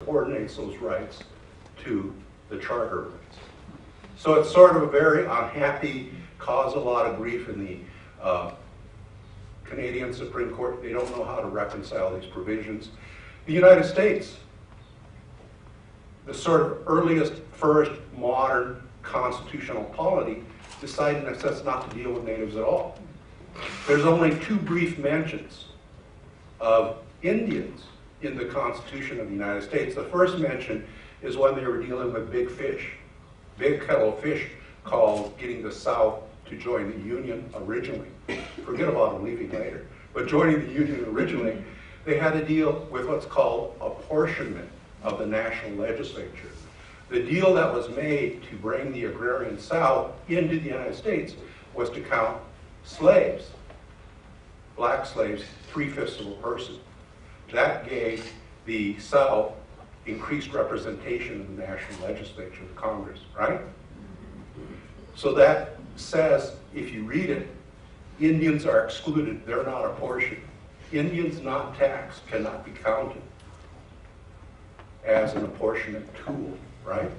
coordinates those rights to the charter rights. So it's sort of a very unhappy, caused a lot of grief in the Canadian Supreme Court. They don't know how to reconcile these provisions. The United States, the sort of earliest, first modern constitutional polity, decided in a sense not to deal with natives at all. There's only two brief mentions of Indians in the Constitution of the United States. The first mention is when they were dealing with big fish, big kettle of fish, called getting the South to join the Union originally. Forget about them leaving later. But joining the Union originally, they had to deal with what's called apportionment of the national legislature. The deal that was made to bring the agrarian South into the United States was to count slaves, black slaves, 3/5 of a person. That gave the South increased representation in the national legislature, the Congress, right? So that says, if you read it, Indians are excluded, they're not apportioned. Indians not taxed cannot be counted as an apportionment tool, right?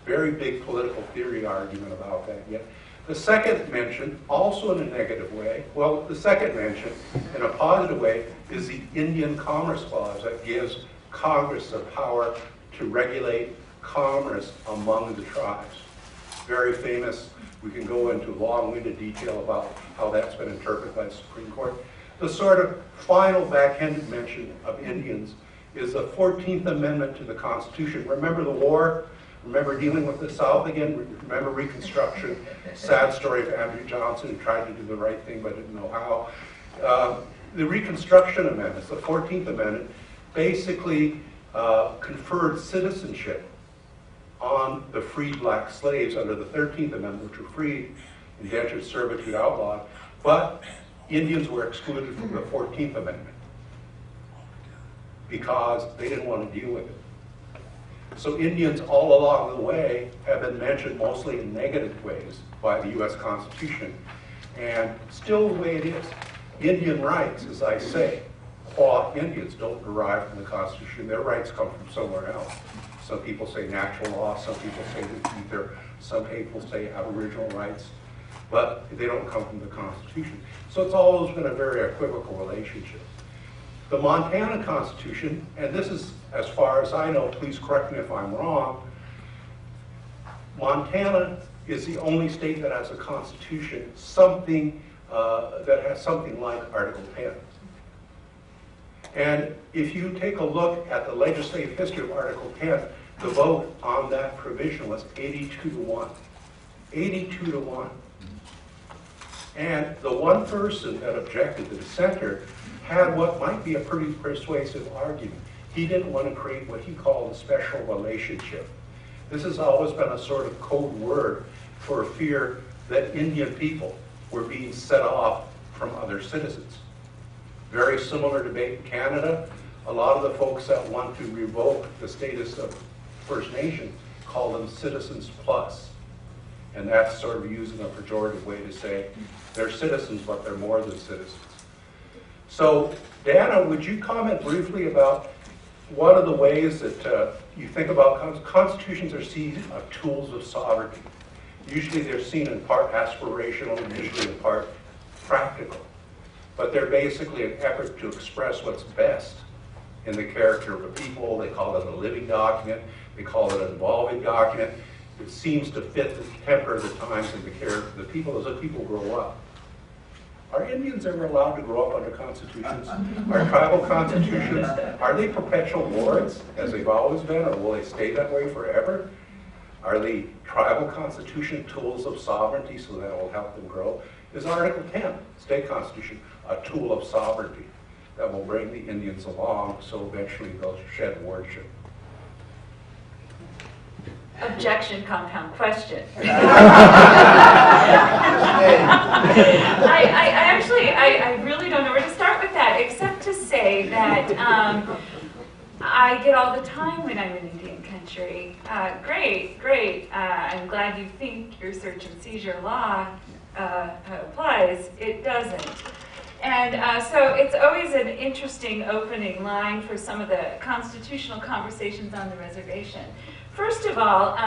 Very big political theory argument about that yet. The second mention, also in a negative way, well, the second mention in a positive way is the Indian Commerce Clause that gives Congress the power to regulate commerce among the tribes. Very famous. We can go into long-winded detail about how that's been interpreted by the Supreme Court. The sort of final backhanded mention of Indians is the 14th Amendment to the Constitution. Remember the war? Remember dealing with the South again? Remember Reconstruction? Sad story of Andrew Johnson, who tried to do the right thing but didn't know how. The Reconstruction Amendments, the 14th Amendment, basically conferred citizenship on the freed black slaves under the 13th Amendment, which were freed, indentured servitude outlawed, but Indians were excluded from the 14th Amendment because they didn't want to deal with it. So Indians all along the way have been mentioned mostly in negative ways by the U.S. Constitution, and still the way it is. Indian rights, as I say, qua Indians don't derive from the Constitution. Their rights come from somewhere else. Some people say natural law, some people say ether, some people say Aboriginal rights, but they don't come from the Constitution. So it's always been a very equivocal relationship. The Montana Constitution, and this is, as far as I know, please correct me if I'm wrong, Montana is the only state that has a constitution, that has something like Article 10. And if you take a look at the legislative history of Article 10, the vote on that provision was 82-1. 82-1. And the one person that objected, the dissenter, had what might be a pretty persuasive argument. He didn't want to create what he called a special relationship. This has always been a sort of code word for fear that Indian people were being set off from other citizens. Very similar debate in Canada. A lot of the folks that want to revoke the status of First Nation call them citizens plus. And that's sort of using a pejorative way to say they're citizens, but they're more than citizens. So, Danna, would you comment briefly about what are the ways that you think about constitutions are seen as tools of sovereignty? Usually they're seen in part aspirational, usually in part practical. But they're basically an effort to express what's best in the character of a people. They call it a living document. They call it an evolving document. It seems to fit the temper of the times and the character of the people as the people grow up. Are Indians ever allowed to grow up under constitutions? Are tribal constitutions, are they perpetual wards, as they've always been, or will they stay that way forever? Are the tribal constitution tools of sovereignty so that will help them grow? Is Article 10, state constitution, a tool of sovereignty that will bring the Indians along so eventually they'll shed wardship? Objection, compound question. I really don't know where to start with that, except to say that I get all the time when I'm in Indian country. Great. I'm glad you think your search and seizure law applies. It doesn't. And so it's always an interesting opening line for some of the constitutional conversations on the reservation. First of all,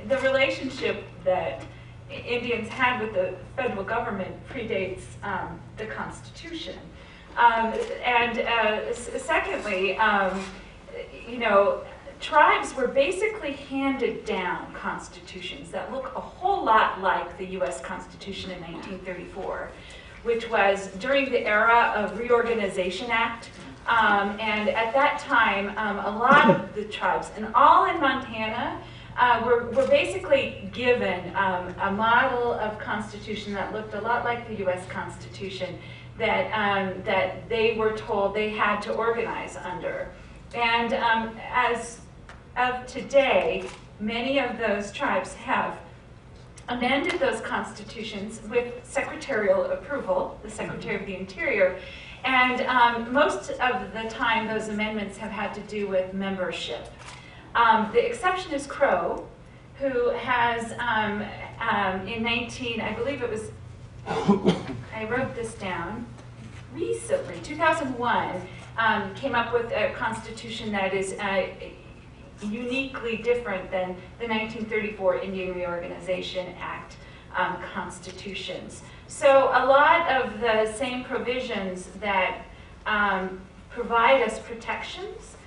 the relationship that Indians had with the federal government predates the Constitution. Secondly, you know, tribes were basically handed down constitutions that look a whole lot like the U.S. Constitution in 1934, which was during the era of Reorganization Act. And at that time, a lot of the tribes, and all in Montana, were basically given a model of constitution that looked a lot like the U.S. Constitution that they were told they had to organize under. And as of today, many of those tribes have amended those constitutions with secretarial approval, the Secretary of the Interior, and most of the time those amendments have had to do with membership. The exception is Crow, who has I believe it was, I wrote this down recently, 2001, came up with a constitution that is uniquely different than the 1934 Indian Reorganization Act constitutions. So a lot of the same provisions that provide us protections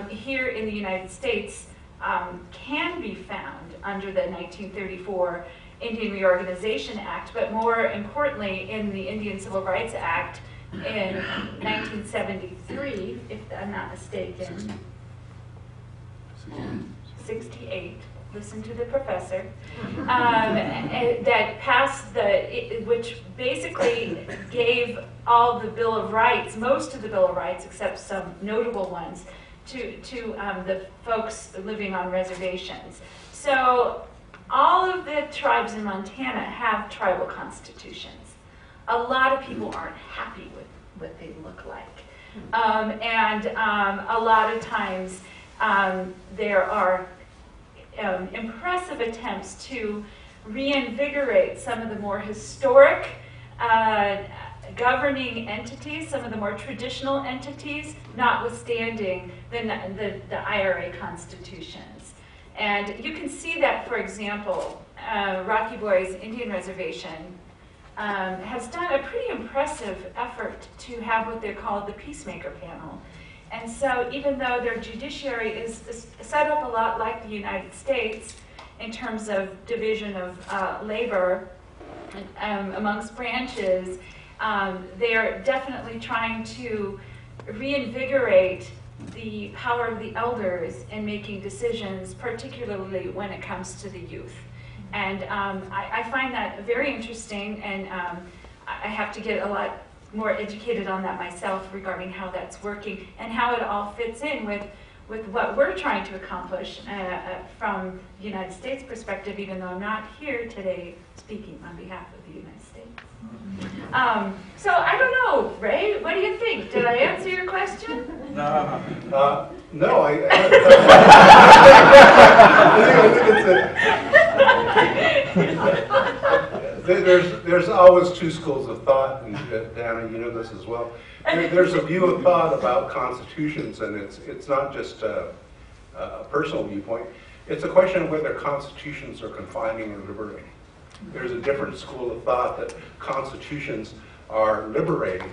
here in the United States can be found under the 1934 Indian Reorganization Act, but more importantly in the Indian Civil Rights Act in 1973, if I'm not mistaken. 68, listen to the professor, that passed which basically gave all the Bill of Rights, most of the Bill of Rights, except some notable ones, to the folks living on reservations. So all of the tribes in Montana have tribal constitutions. A lot of people aren't happy with what they look like. And a lot of times there are impressive attempts to reinvigorate some of the more historic governing entities, some of the more traditional entities, notwithstanding the IRA constitutions. And you can see that, for example, Rocky Boys Indian Reservation has done a pretty impressive effort to have what they call the Peacemaker Panel. And so even though their judiciary is set up a lot like the United States in terms of division of labor amongst branches, they're definitely trying to reinvigorate the power of the elders in making decisions, particularly when it comes to the youth. And I find that very interesting, and I have to get a lot more educated on that myself regarding how that's working and how it all fits in with what we're trying to accomplish from the United States perspective, even though I'm not here today speaking on behalf of the United States. So I don't know, Ray, what do you think? Did I answer your question? No, I think there's always two schools of thought, and Danna, you know this as well. There's a view of thought about constitutions, and it's not just a personal viewpoint. It's a question of whether constitutions are confining or liberating. There's a different school of thought that constitutions are liberating.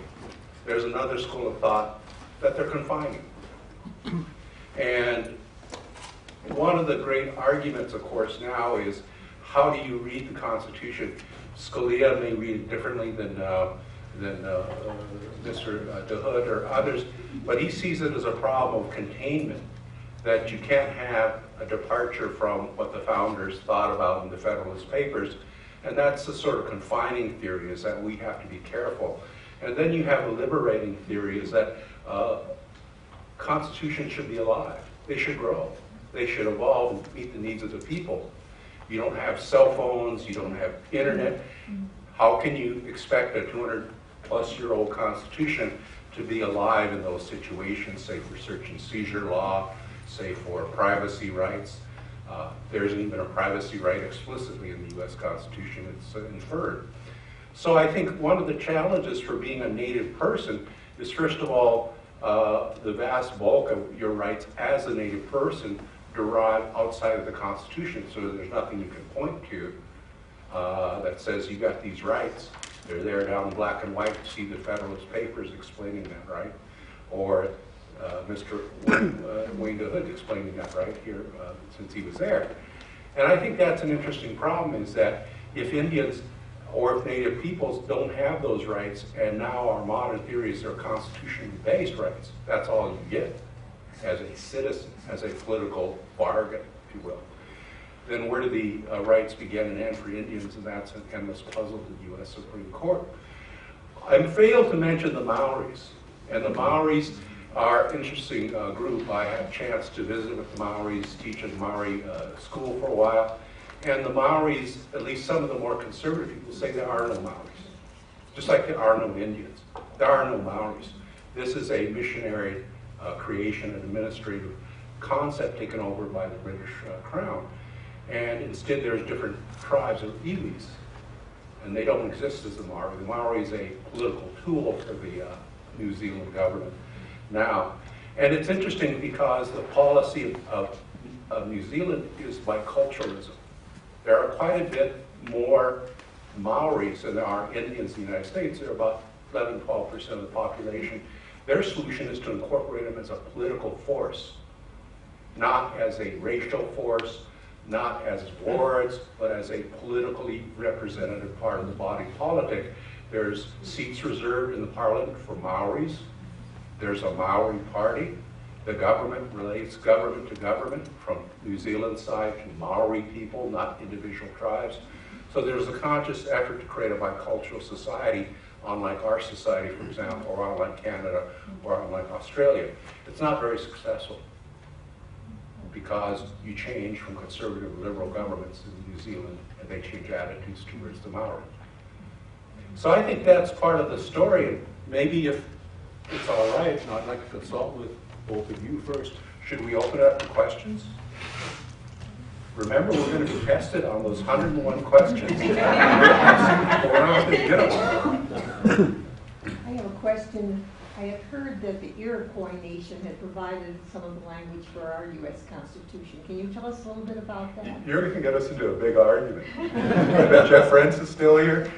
There's another school of thought that they're confining. And one of the great arguments, of course, now is how do you read the Constitution? Scalia may read it differently than Mr. DeHood or others, but he sees it as a problem of containment, that you can't have a departure from what the founders thought about in the Federalist Papers, and that's the sort of confining theory, is that we have to be careful. And then you have a liberating theory, is that constitutions should be alive. They should grow. They should evolve and meet the needs of the people. You don't have cell phones, you don't have internet. How can you expect a 200-plus-year-old constitution to be alive in those situations, say for search and seizure law, say for privacy rights? There isn't even a privacy right explicitly in the U.S. Constitution, it's inferred. So I think one of the challenges for being a Native person is, first of all, the vast bulk of your rights as a Native person derive outside of the Constitution, so there's nothing you can point to that says you got these rights. They're there down in black and white. You see the Federalist Papers explaining that, right? Or Mr. Wayne Hood explaining that right here since he was there. And I think that's an interesting problem, is that if Indians or if Native peoples don't have those rights, and now our modern theories are constitutionally based rights, that's all you get as a citizen, as a political bargain, if you will. Then where do the rights begin and end for Indians? And that's an endless puzzle to the U.S. Supreme Court. I failed to mention the Maoris. And the Maoris are an interesting group. I had a chance to visit with the Maoris, teach at Maori school for a while. And the Maoris, at least some of the more conservative people, say there are no Maoris. Just like there are no Indians. There are no Maoris. This is a missionary creation, an administrative concept taken over by the British Crown. And instead there's different tribes of iwis. And they don't exist as the Maori. The Maori is a political tool for the New Zealand government now. And it's interesting because the policy of New Zealand is biculturalism. There are quite a bit more Maoris than there are Indians in the United States. They're about 11-12% of the population. Their solution is to incorporate them as a political force, not as a racial force, not as wards, but as a politically representative part of the body politic. There's seats reserved in the parliament for Maoris. There's a Maori party. The government relates government to government from New Zealand side to Maori people, not individual tribes. So there's a conscious effort to create a bicultural society, unlike our society, for example, or unlike Canada, or unlike Australia. It's not very successful because you change from conservative liberal governments in New Zealand and they change attitudes towards the Maori. So I think that's part of the story. And maybe if it's all right, and I'd like to consult with both of you first, should we open it up to questions? Remember, we're going to be tested on those 101 questions. We're not going to get them. I have a question. I have heard that the Iroquois Nation had provided some of the language for our U.S. Constitution. Can you tell us a little bit about that? You're going to get us into a big argument. I bet Jeff Rentz is still here.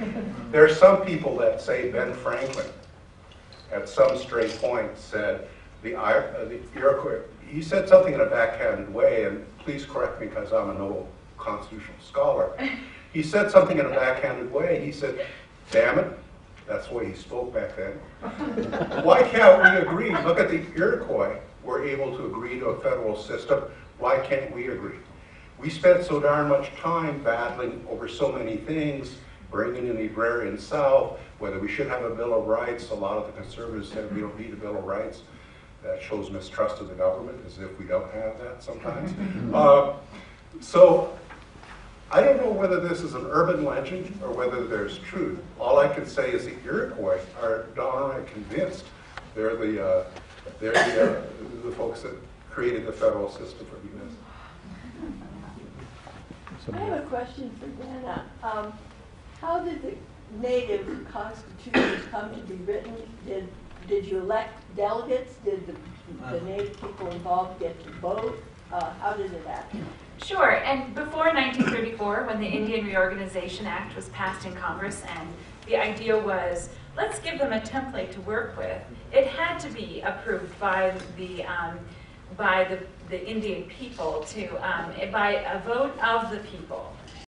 There are some people that say Ben Franklin, at some straight point, said the Iroquois, he said something in a backhanded way, and please correct me because I'm a no constitutional scholar. He said something in a backhanded way. He said, damn it, that's the way he spoke back then. Why can't we agree? Look at the Iroquois were able to agree to a federal system. Why can't we agree? We spent so darn much time battling over so many things, bringing in the agrarian South, whether we should have a Bill of Rights. A lot of the conservatives said we don't need a Bill of Rights. That shows mistrust of the government, as if we don't have that sometimes. So I don't know whether this is an urban legend or whether there's truth. All I can say is the Iroquois are downright convinced they're the folks that created the federal system for the U.S. I have a question for Danna. How did the Native Constitutions come to be written? Did you elect delegates? Did the Native people involved get to vote? How did it happen? Sure, and before 1934, when the Indian Reorganization Act was passed in Congress, and the idea was, let's give them a template to work with, it had to be approved by the Indian people by a vote of the people.